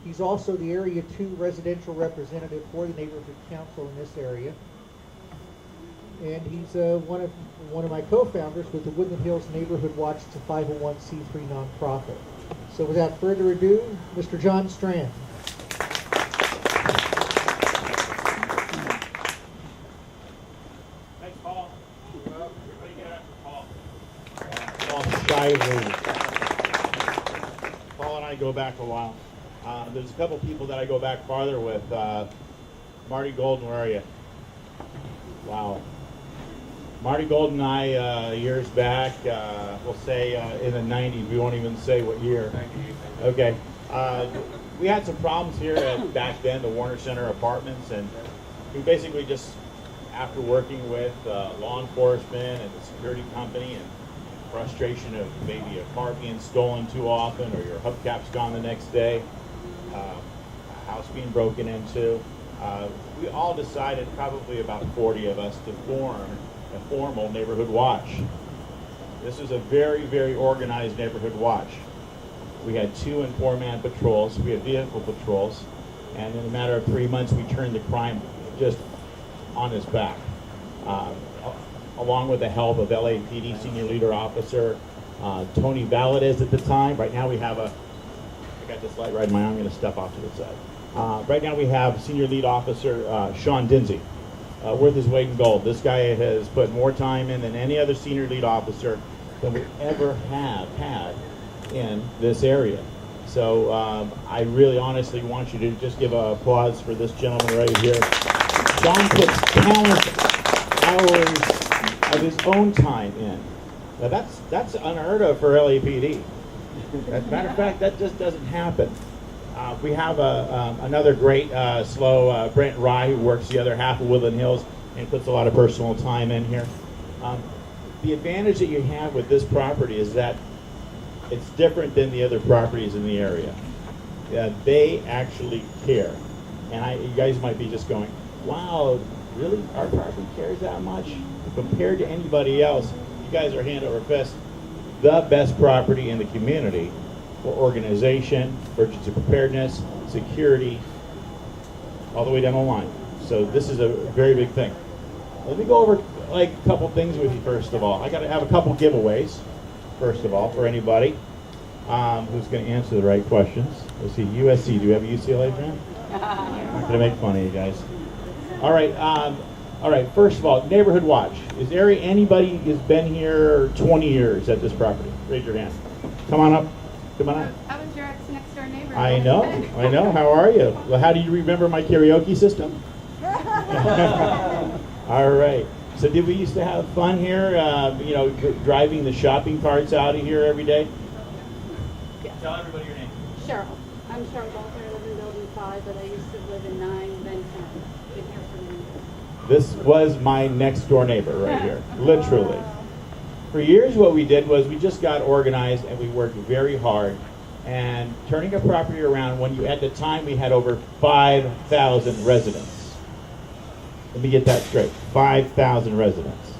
He's also the Area 2 residential representative for the neighborhood council in this area. And he's one of my co-founders with the Woodland Hills Neighborhood Watch. It's a 501c3 nonprofit. So without further ado, Mr. John Strand. Thanks, Paul. Everybody get after Paul. Paul Shively. Paul and I go back a while. There's a couple people that I go back farther with. Marty Golden, where are you? Wow. Marty Golden and I, years back, we'll say in the 90s, we won't even say what year. 98. Okay. We had some problems here at, back then, the Warner Center apartments, and we basically just, after working with law enforcement and the security company and frustration of maybe a car being stolen too often or your hubcap's gone the next day, a house being broken into, we all decided, probably about 40 of us, to form a formal neighborhood watch. This is a very, very organized neighborhood watch. We had 2- and 4-man patrols, we had vehicle patrols, and in a matter of 3 months we turned the crime just on his back. Along with the help of LAPD Senior Leader Officer Tony Valadez at the time. Right now we have I got this light right in my arm, I'm going to step off to the side. Right now we have Senior Lead Officer Sean Dinsey, worth his weight in gold. This guy has put more time in than any other Senior Lead Officer than we ever have had in this area. So I really honestly want you to just give an applause for this gentleman right here. Sean puts countless hours of his own time in. Now that's unheard of for LAPD. As a matter of fact, that just doesn't happen. We have another great slow Brent Rye, who works the other half of Woodland Hills and puts a lot of personal time in here. The advantage that you have with this property is that it's different than the other properties in the area. They actually care. And you guys might be just going, wow, really? Our property cares that much? Compared to anybody else, you guys are hand over fist the best property in the community for organization, emergency preparedness, security, all the way down the line. So this is a very big thing. Let me go over like a couple things with you first of all. I got to have a couple giveaways, first of all, for anybody who's going to answer the right questions. Let's see, USC. Do we have a UCLA fan? I'm not going to make fun of you guys. All right. All right. First of all, neighborhood watch. Is there anybody who's been here 20 years at this property? Raise your hand. Come on up. Come on up. I was your next door neighbor. I know. I know. How are you? Well, how do you remember my karaoke system? All right. So did we used to have fun here? You know, driving the shopping carts out of here every day? Yeah. Tell everybody your name. Cheryl. I'm Cheryl Walter. I live in building 5, but I used to live in 9, then 10. Been here for many years. This was my next door neighbor right here, literally. For years what we did was we just got organized and we worked very hard and turning a property around when at the time we had over 5,000 residents. Let me get that straight, 5,000 residents.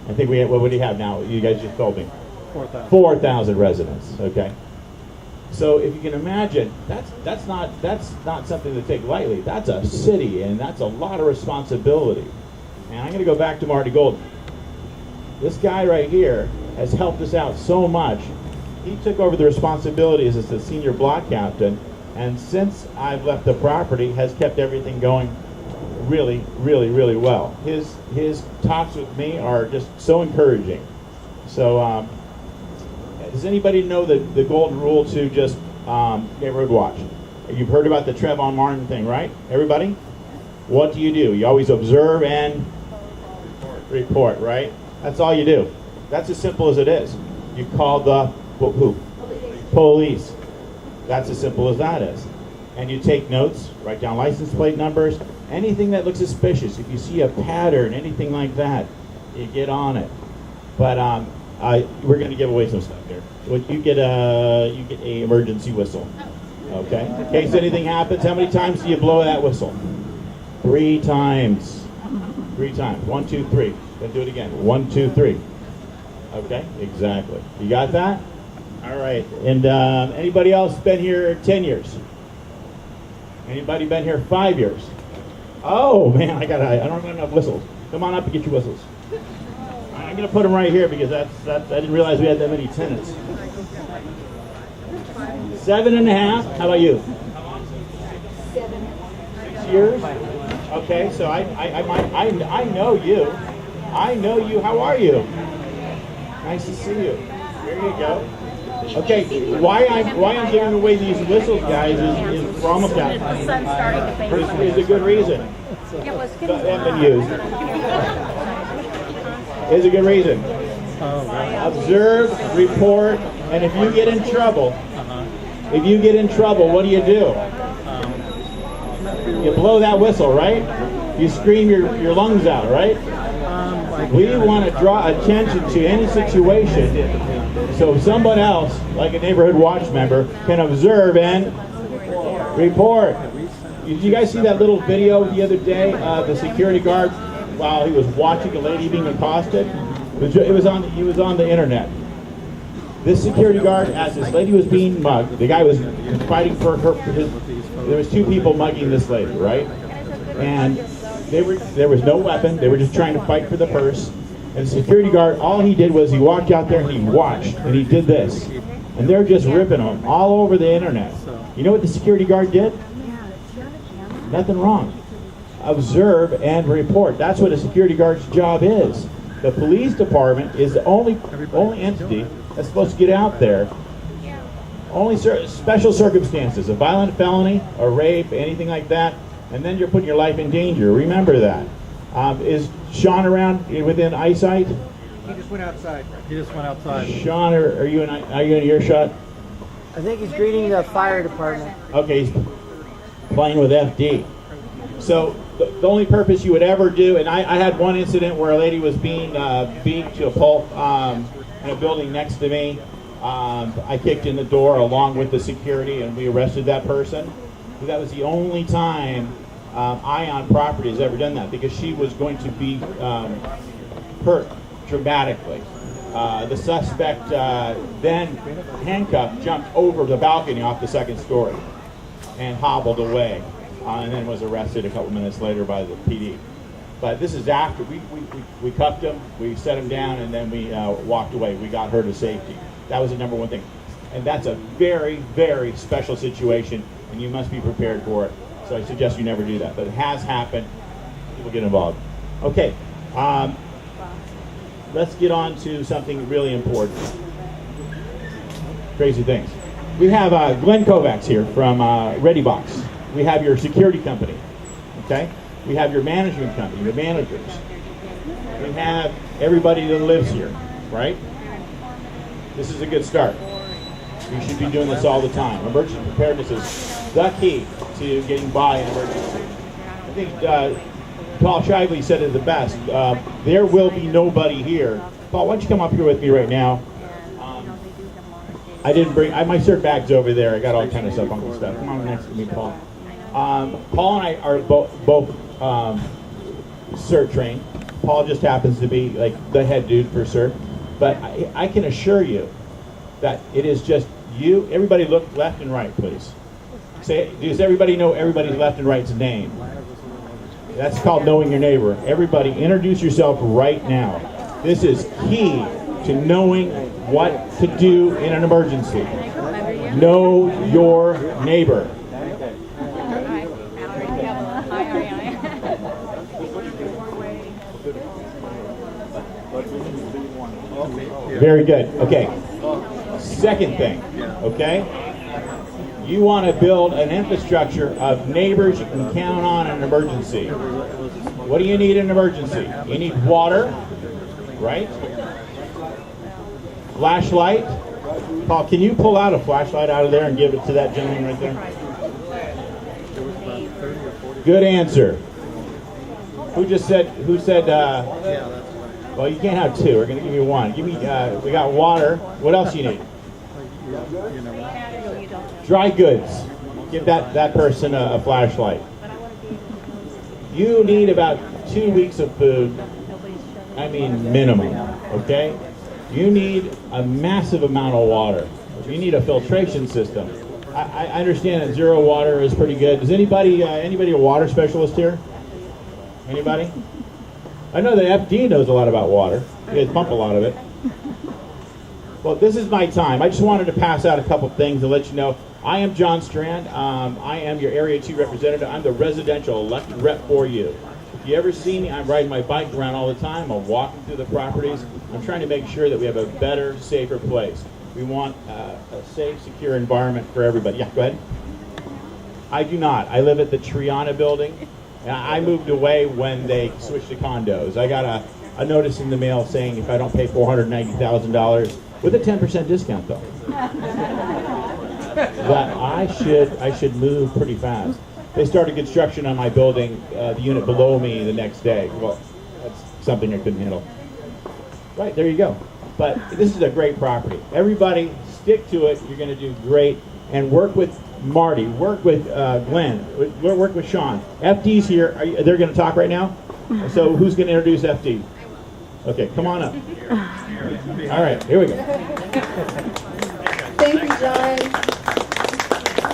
I think we had, what do you have now? You guys just told me. 4,000. 4,000 residents, okay. So if you can imagine, that's not something to take lightly. That's a city and that's a lot of responsibility. And I'm gonna go back to Marty Golden. This guy right here has helped us out so much. He took over the responsibilities as the senior block captain, and since I've left the property, has kept everything going really, really, really well. His talks with me are just so encouraging. So, does anybody know the golden rule to just neighborhood watch? You've heard about the Trayvon Martin thing, right? Everybody? What do? You always observe and report, right? That's all you do. That's as simple as it is. You call the who? Police. That's as simple as that is. And you take notes, write down license plate numbers, anything that looks suspicious. If you see a pattern, anything like that, you get on it. But we're going to give away some stuff here. You get a emergency whistle. Okay. In case anything happens, how many times do you blow that whistle? 3 times. 3 times. 1, 2, 3. Then do it again. 1, 2, 3. Okay, exactly. You got that? All right. And anybody else been here 10 years? Anybody been here 5 years? Oh man, I don't have enough whistles. Come on up and get your whistles. I'm gonna put them right here because I didn't realize we had that many tenants. 7.5. How about you? 6 years. Okay, so I know you. I know you. How are you? Nice to see you. There you go. Okay, why I'm giving away these whistles, guys, is we're almost out. The sun's starting to fade. Is a good reason. It was They haven't been used. Is a good reason. Observe, report, and if you get in trouble, what do? You blow that whistle, right? You scream your lungs out, right? We want to draw attention to any situation so someone else, like a neighborhood watch member, can observe and report. Did you guys see that little video the other day? The security guard, while he was watching a lady being accosted, he was on the internet. This security guard, as this lady was being mugged, the guy was fighting for her. There was two people mugging this lady, right? And there was no weapon. They were just trying to fight for the purse. And the security guard, all he did was he walked out there and he watched and he did this. And they're just ripping him all over the internet. You know what the security guard did? Nothing wrong. Observe and report. That's what a security guard's job is. The police department is the only entity that's supposed to get out there. Only special circumstances, a violent felony, a rape, anything like that, and then you're putting your life in danger. Remember that. Is Sean around within eyesight? He just went outside. Sean, are you in earshot? I think he's greeting the fire department. Okay, he's playing with FD. So the only purpose you would ever do, and I had one incident where a lady was being beat to a pulp in a building next to me. I kicked in the door along with the security and we arrested that person. That was the only time Ion Property has ever done that, because she was going to be hurt dramatically. The suspect then handcuffed, jumped over the balcony off the second story and hobbled away, and then was arrested a couple minutes later by the PD. But this is after we cuffed him, we set him down, and then we walked away. We got her to safety. That was the number one thing. And that's a very, very special situation, and you must be prepared for it. So I suggest you never do that. But it has happened. People get involved. Okay. Let's get on to something really important. Crazy things. We have Glenn Kovacs here from ReadyBox. We have your security company. Okay? We have your management company, your managers. We have everybody that lives here, right? This is a good start. You should be doing this all the time. Emergency preparedness is the key to getting by an emergency. I think Paul Shively said it the best. There will be nobody here. Paul, why don't you come up here with me right now? I didn't bring, my cert bag's over there. I got all kind of stuff, funky stuff. Come on next to me, Paul. Paul and I are both cert trained. Paul just happens to be like the head dude for cert. But I can assure you that it is just you. Everybody look left and right, please. Does everybody know everybody's left and right's name? That's called knowing your neighbor. Everybody, introduce yourself right now. This is key to knowing what to do in an emergency. Know your neighbor. Very good. Okay. Second thing, okay? You want to build an infrastructure of neighbors you can count on in an emergency. What do you need in an emergency? You need water, right? Flashlight. Paul, can you pull out a flashlight out of there and give it to that gentleman right there? Good answer. Who said, well, you can't have two. We're going to give you one. We got water. What else you need? Dry goods. Give that person a flashlight. You need about 2 weeks of food. I mean, minimum. Okay? You need a massive amount of water. You need a filtration system. I understand that zero water is pretty good. Does anybody a water specialist here? Anybody? I know the FD knows a lot about water. You guys pump a lot of it. Well, this is my time. I just wanted to pass out a couple things to let you know. I am John Strand. I am your Area 2 representative. I'm the residential elected rep for you. If you ever see me, I'm riding my bike around all the time. I'm walking through the properties. I'm trying to make sure that we have a better, safer place. We want a safe, secure environment for everybody. Yeah, go ahead. I do not. I live at the Triana building. And I moved away when they switched to condos. I got a notice in the mail saying if I don't pay $490,000, with a 10% discount though, that I should move pretty fast. They started construction on my building, the unit below me, the next day. Well, that's something I couldn't handle. Right, there you go. But this is a great property. Everybody, stick to it. You're going to do great. And work with Marty. Work with Glenn. Work with Sean. FD's here. They're going to talk right now? So who's going to introduce FD? Okay, come on up. All right, here we go. Thank you, John.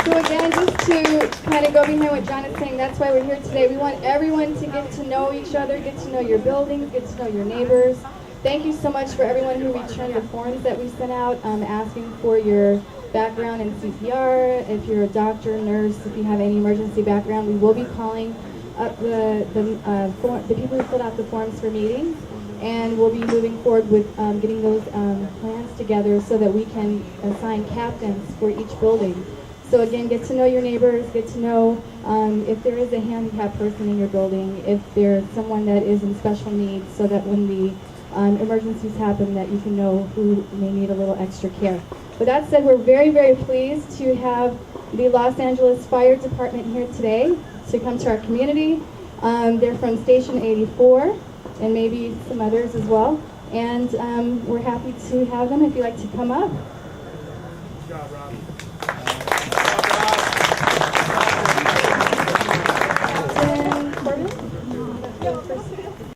So again, just to kind of go behind what John is saying, that's why we're here today. We want everyone to get to know each other, get to know your buildings, get to know your neighbors. Thank you so much for everyone who returned the forms that we sent out asking for your background in CPR. If you're a doctor, nurse, if you have any emergency background, we will be calling up the people who filled out the forms for meetings. And we'll be moving forward with getting those plans together so that we can assign captains for each building. So again, get to know your neighbors, get to know if there is a handicapped person in your building, if there's someone that is in special needs, so that when the emergencies happen that you can know who may need a little extra care. With that said, we're very, very pleased to have the Los Angeles Fire Department here today to come to our community. They're from Station 84. And maybe some others as well. And we're happy to have them if you'd like to come up. Good job, Rob.